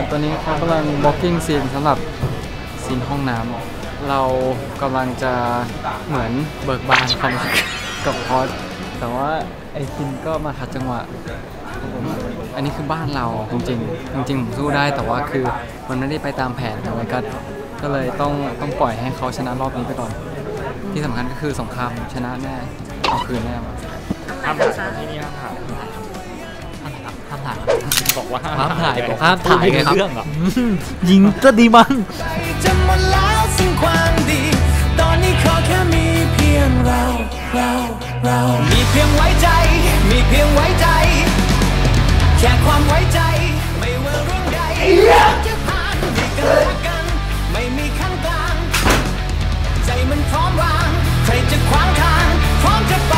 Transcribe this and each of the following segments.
ตัวนี้เขากำลัง blocking scene สำหรับซีนห้องน้ำเรากำลังจะเหมือนเบิกบานความรักกับพอดแต่ว่าไอซินก็มาขัดจังหวะอันนี้คือบ้านเราจริงๆผมสู้ได้แต่ว่าคือมันไม่ได้ไปตามแผนอะไรก็เลยต้องปล่อยให้เขาชนะรอบนี้ไปก่อนที่สำคัญก็คือสงครามชนะแน่เอาคืนแน่มาห้ามถ่ายที่นี่ห้ามถ่ายบอกว่าห้ามถ่ายบอกห้ามถ่ายไงครับยิงก็ดีมั้งจะหมดแล้วสิ่งความดีตอนนี้ขอแค่มีเพียงเรามีเพียงไว้ใจมีเพียงไว้ใจแค่ความไว้ใจไม่ว่าเรื่องใดจะผ่านดีกันและกันไม่มีข้างกลางใจมันพร้อมวางใครจะขวางทางพร้อมจะไป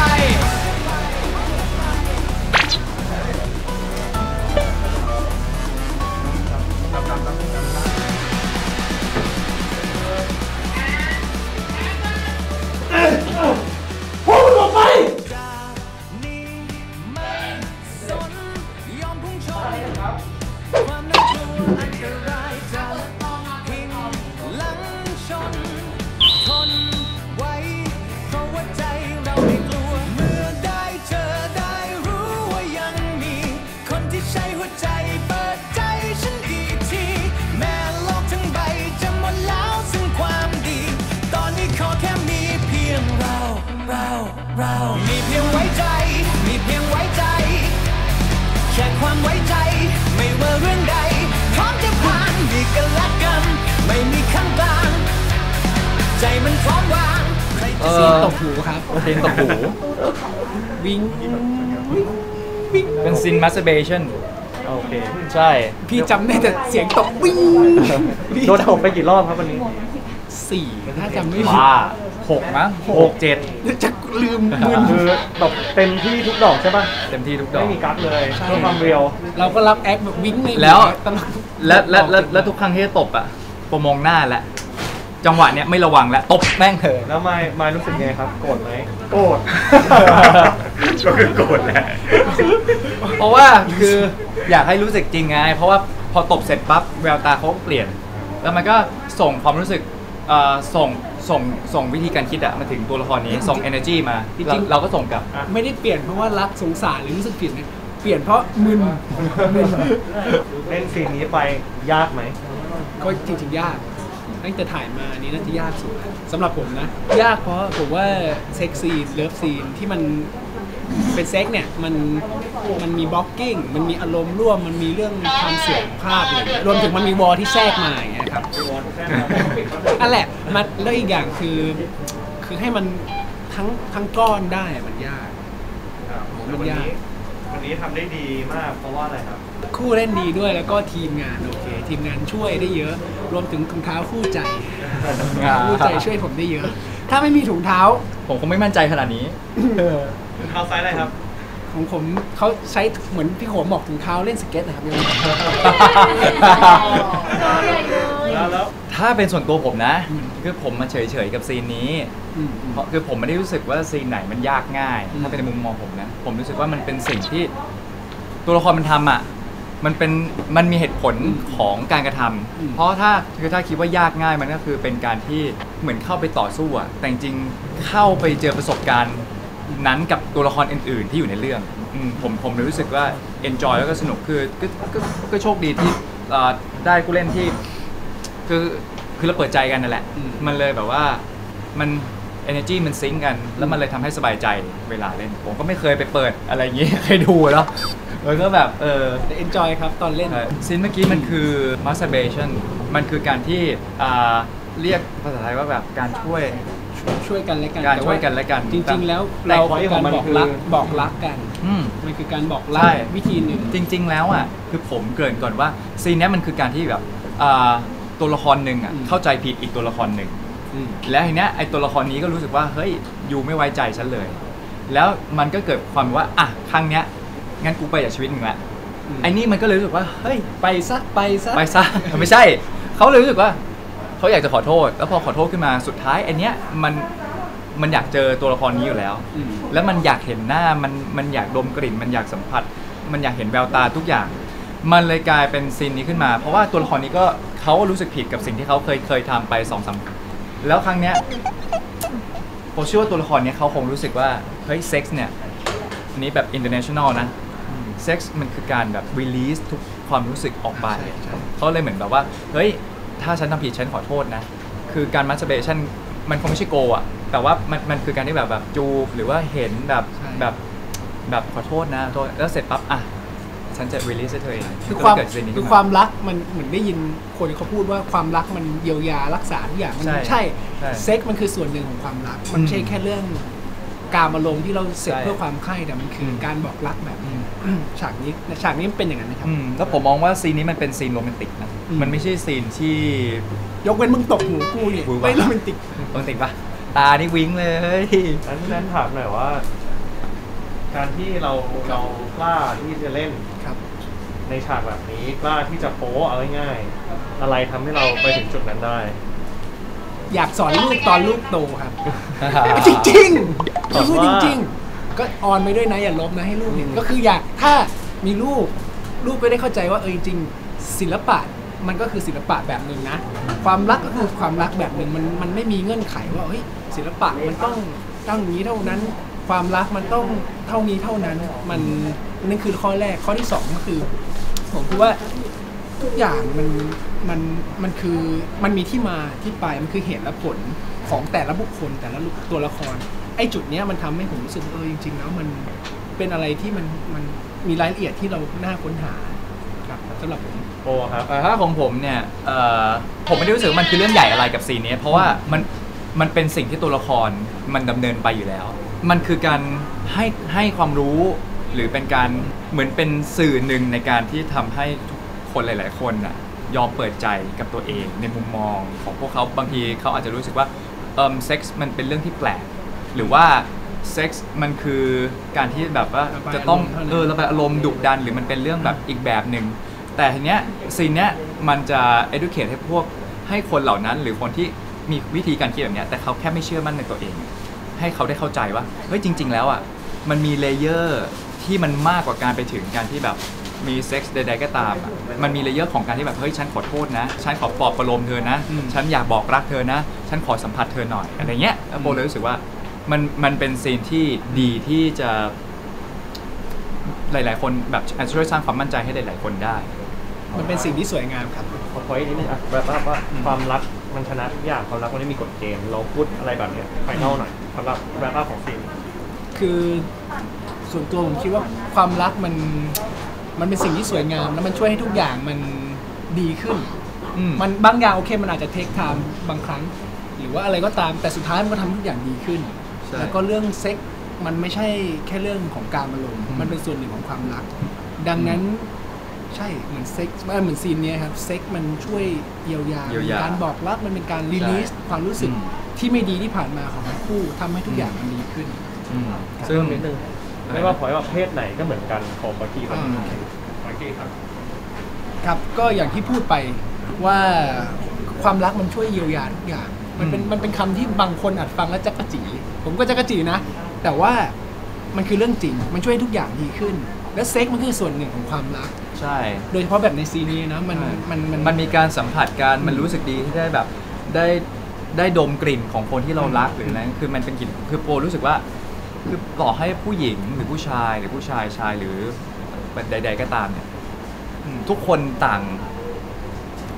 พูดออกไปความน่ากลัวอันตรายจะพิงหลังชนทนไว้เพราะว่าใจเราไม่กลัวเมื่อได้เจอได้รู้ว่ายังมีคนที่ใช้หัวใจเปิดใจฉันอีกทีแม้โลกทั้งใบจะหมดแล้วซึ่งความดีตอนนี้ขอแค่มีเพียงเรามีเพียงไว้ใจมีเพียงไว้ใจแค่ความไว้ใจไม่ว่าเรื่องใดพร้อมจะผ่านดีกันและกันไม่มีข้างกลางใจมันพร้อมวางซีนตบหูครับซีนตบหูวิ่งเป็นซีน masturbation โอเคใช่พี่จำได้แต่เสียงตบวิ่งโดนตบไปกี่รอบครับวันนี้4ถ้าจำไม่ผิด6มั้ง7จะลืมคือตบเต็มที่ทุกดอกใช่ป่ะเต็มที่ทุกดอกไม่มีกั๊กเลยเพื่อความเรียวเราก็รับแอคแบบวิ่งแล้วทุกครั้งที่ตบอ่ะโปรมองหน้าแล้วจังหวะเนี้ยไม่ระวังแล้วตบแม่งเถอะแล้วไม่รู้สึกไงครับโกรธไหมโกรธก็คือโกรธแหละเพราะว่าคืออยากให้รู้สึกจริงไงเพราะว่าพอตบเสร็จปั๊บแววตาเขาเปลี่ยนแล้วมันก็ส่งความรู้สึกส่งวิธีการคิดอะมาถึงตัวละครนี้ส่ง energy มาจริงๆเราก็ส่งกลับไม่ได้เปลี่ยนเพราะว่ารักสงสารหรือรู้สึกผิดนะเปลี่ยนเพราะมึนเล่นซีนนี้ไปยากไหมก็จริงๆยากตั้งแต่ถ่ายมานี้น่าจะยากสุดสำหรับผมนะยากเพราะผมว่าเซ็กซีนเลิฟซีนที่มันเป็นเซ็กเนี่ยมันมีบล็อกกิ้งมันมีอารมณ์ร่วมมันมีเรื่องความเสื่อมภาพอะไรรวมถึงมันมีวอลที่แทรกมาอย่างเงี้ยครับนั่นแหละมันแล้วอีกอย่างคือให้มันทั้งก้อนได้มันยากวันนี้ทำได้ดีมากเพราะว่าอะไรครับคู่เล่นดีด้วยแล้วก็ทีมงานโอเคทีมงานช่วยได้เยอะรวมถึงถุงเท้าคู่ใจช่วยผมได้เยอะถ้าไม่มีถุงเท้าผมคงไม่มั่นใจขนาดนี้ถุงเท้าไซส์อะไรครับของผมเขาใช้เหมือนพี่โขมบอกถุงเท้าเล่นสเก็ตนะครับแล้วถ้าเป็นส่วนตัวผมนะคือผมมาเฉยๆกับซีนนี้เพราะคือผมไม่ได้รู้สึกว่าซีนไหนมันยากง่ายถ้าเป็นในมุมมองผมนะผมรู้สึกว่ามันเป็นสิ่งที่ตัวละครมันทำอ่ะมันมีเหตุผลของการกระทำเพราะถ้าคิดว่ายากง่ายมันก็คือเป็นการที่เหมือนเข้าไปต่อสู้อ่ะแต่จริงเข้าไปเจอประสบการณ์นั้นกับตัวละครอื่นๆที่อยู่ในเรื่องผมรู้สึกว่า enjoy แล้วก็สนุกคือโชคดีที่ได้ผู้เล่นที่คือเราเปิดใจกันนั่นแหละมันเลยแบบว่ามัน energy มันซิงกันแล้วมันเลยทำให้สบายใจเวลาเล่นผมก็ไม่เคยไปเปิดอะไรอย่างงี้ให้ดูแล้วก็แบบenjoy ครับตอนเล่นซีนเมื่อกี้มันคือ masturbation มันคือการที่เรียกภาษาไทยว่าแบบการช่วยกันและกันการช่วยกันและกันจริงๆแล้วเราการบอกรักกันมันคือการบอกรักวิธีหนึ่งจริงๆแล้วอ่ะคือผมเกริ่นก่อนว่าซีนนี้มันคือการที่แบบตัวละครหนึ่งอ่ะเข้าใจผิดอีกตัวละครหนึ่งแล้วทีเนี้ยไอ้ตัวละครนี้ก็รู้สึกว่าเฮ้ยยูไม่ไว้ใจฉันเลยแล้วมันก็เกิดความว่าอ่ะครั้งเนี้ยงั้นกูไปจากชีวิตมึงละไอ้นี่มันก็เลยรู้สึกว่าเฮ้ยไปซะไม่ใช่เขาเลยรู้สึกว่าเขาอยากจะขอโทษแล้วพอขอโทษขึ้นมาสุดท้ายไอ้เนี้ยมันอยากเจอตัวละครนี้อยู่แล้วแล้วมันอยากเห็นหน้ามันอยากดมกลิ่นมันอยากสัมผัสมันอยากเห็นแววตาทุกอย่าง มันเลยกลายเป็นซีนนี้ขึ้นมาเพราะว่าตัวละครนี้ก็เขารู้สึกผิดกับสิ่งที่เขาเคยทำไป2-3แล้วครั้งเนี้ยผมเชื่อว่าตัวละครนี้เขาคงรู้สึกว่าเฮ้ยเซ็กซ์เนี่ยอันนี้แบบ international นะเซ็กซ์มันคือการแบบ release ทุกความรู้สึกออกไปเขาเลยเหมือนแบบว่าเฮ้ยถ้าฉันทำผิดฉันขอโทษนะคือการ masturbation มันคงไม่ใช่โกอะแต่ว่ามันคือการที่แบบจูบหรือว่าเห็นแบบขอโทษนะโทษแล้วเสร็จปั๊บอ่ะฉันจะ release ให้เธอเองคือความรักมันเหมือนได้ยินคนเขาพูดว่าความรักมันเยียวยารักษาทุกอย่างมันใช่เซ็กมันคือส่วนหนึ่งของความรักมันไม่ใช่แค่เรื่องการอารมณ์ที่เราเสพเพื่อความใคร่แต่มันคือการบอกรักแบบฉากนี้เป็นอย่างนั้นนะครับแล้วผมมองว่าซีนนี้มันเป็นซีนโรแมนติกนะมันไม่ใช่ซีนที่ยกเว้นมึงตกหูกูเนี่ยไม่โรแมนติกปะตานี่วิ้งเลยนั้นถามหน่อยว่าการที่เรากล้าที่จะเล่นในฉากแบบนี้กล้าที่จะโป๊เอาง่ายๆอะไรทำให้เราไปถึงจุดนั้นได้อยากสอนลูกตอนลูกโตครับจริงๆพูดจริงๆก็ออนไปด้วยนะอย่าลบนะให้ลูกเห็นก็คืออยากถ้ามีลูกก็ได้เข้าใจว่าจริงศิลปะมันก็คือศิลปะแบบหนึ่งนะความรักก็คือความรักแบบหนึ่งมันไม่มีเงื่อนไขว่าศิลปะมันต้องนี้เท่านั้นความรักมันต้องเท่านี้เท่านั้นนั่นคือข้อแรกข้อที่2ก็คือผมคิดว่าทุกอย่างมันคือมันมีที่มาที่ไปมันคือเหตุและผลของแต่ละบุคคลแต่ละตัวละครไอ้จุดเนี้ยมันทำให้ผมรู้สึกจริงๆแล้วมันเป็นอะไรที่มันมีรายละเอียดที่เราน่าค้นหาครับสำหรับผมโอ้ครับถ้าของผมเนี่ยผมไม่ได้รู้สึกมันคือเรื่องใหญ่อะไรกับซีนนี้เพราะว่ามันเป็นสิ่งที่ตัวละครมันดำเนินไปอยู่แล้วมันคือการให้ความรู้หรือเป็นการเหมือนเป็นสื่อหนึ่งในการที่ทำให้ทุกคนหลายๆคนน่ะยอมเปิดใจกับตัวเองในมุมมองของพวกเขาบางทีเขาอาจจะรู้สึกว่าเซ็กซ์มันเป็นเรื่องที่แปลกหรือว่าเซ็กซ์มันคือการที่แบบว่าจะต้องระบายอารมณ์ดุดันหรือมันเป็นเรื่องแบบอีกแบบหนึ่งแต่ทีเนี้ยซีนเนี้ยมันจะ educate ให้คนเหล่านั้นหรือคนที่มีวิธีการคิดแบบเนี้ยแต่เขาแค่ไม่เชื่อมั่นในตัวเองให้เขาได้เข้าใจว่าเฮ้ยจริงๆแล้วอ่ะมันมีเลเยอร์ที่มันมากกว่าการไปถึงการที่แบบมีเซ็กซ์ใดๆก็ตามอ่ะมันมีเลเยอร์ของการที่แบบเฮ้ยฉันขอโทษนะฉันขอปลอบประโลมเธอนะฉันอยากบอกรักเธอนะฉันขอสัมผัสเธอหน่อยอะไรเงี้ยโบเลยรู้สึกว่ามันเป็นซีนที่ดีที่จะหลายๆคนแบบช่วยสร้างความมั่นใจให้หลายๆคนได้มันเป็นสิ่งที่สวยงามครับขอพอยนิดนึงแบบว่าความรักมันชนะทุกอย่างความรักมันไม่มีกฎเกณฑ์เราพูดอะไรแบบนี้ไฟนอลหน่อยสำหรับแบบของซีนคือส่วนตัวผมคิดว่าความรักมันเป็นสิ่งที่สวยงามแล้วมันช่วยให้ทุกอย่างมันดีขึ้นมันบางอย่างโอเคมันอาจจะเทคไทม์บางครั้งหรือว่าอะไรก็ตามแต่สุดท้ายมันก็ทำทุกอย่างดีขึ้นแล้วก็เรื่องเซ็กมันไม่ใช่แค่เรื่องของการอารมณ์มันเป็นส่วนหนึ่งของความรักดังนั้นใช่เหมือนเซ็กเหมือนซีนนี้ครับเซ็กมันช่วยเยียวยาการบอกรักมันเป็นการรีลีสความรู้สึกที่ไม่ดีที่ผ่านมาของทั้งคู่ทำให้ทุกอย่างมันดีขึ้นซึ่งนิดนึงไม่ว่าเพศไหนก็เหมือนกันของปากี้ครับครับก็อย่างที่พูดไปว่าความรักมันช่วยเยียวยาทุกอย่างมันเป็นคำที่บางคนอาจฟังแล้วจักระจีผมก็จักระจีนะแต่ว่ามันคือเรื่องจริงมันช่วยทุกอย่างดีขึ้นและเซ็กมันคือส่วนหนึ่งของความรักใช่โดยเฉพาะแบบในซีนี้นะมันมีการสัมผัสกันมันรู้สึกดีที่ได้แบบได้ดมกลิ่นของคนที่เรารักหรืออะไรคือมันเป็นกลิ่นคือโปรู้สึกว่าคือต่อให้ผู้หญิงหรือผู้ชายหรือผู้ชายหรือใดๆก็ตามเนี่ยทุกคนต่าง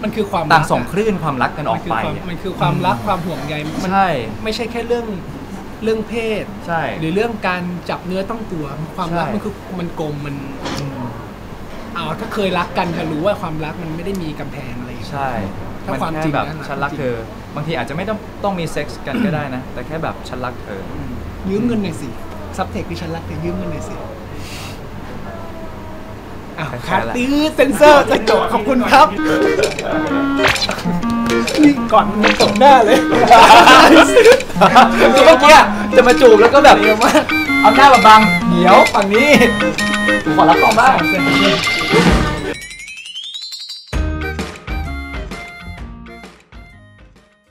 มันคือความต่างส่งคลื่นความรักกันออกไปมันคือความรักความห่วงใยใช่ไม่ใช่แค่เรื่องเพศใช่หรือเรื่องการจับเนื้อต้องตัวความรักมันคือมันกลมมันถ้าเคยรักกันจะรู้ว่าความรักมันไม่ได้มีกำแพงอะไรใช่ถ้าความจริงแบบฉันรักเธอบางทีอาจจะไม่ต้องมีเซ็กซ์กันก็ได้นะแต่แค่แบบฉันรักเธอยืมเงินหน่อยสิซับเทคที่ฉันรักเธอยืมเงินหน่อยสิคัดตื้อเซนเซอร์จะจบขอบคุณครับนี่ก่อนมันตกหน้าเลยคือเมื่อกี้จะมาจูบแล้วก็แบบเอาหน้ามาบังเดี๋ยวฝั่งนี้ขอรับต่อบ้าง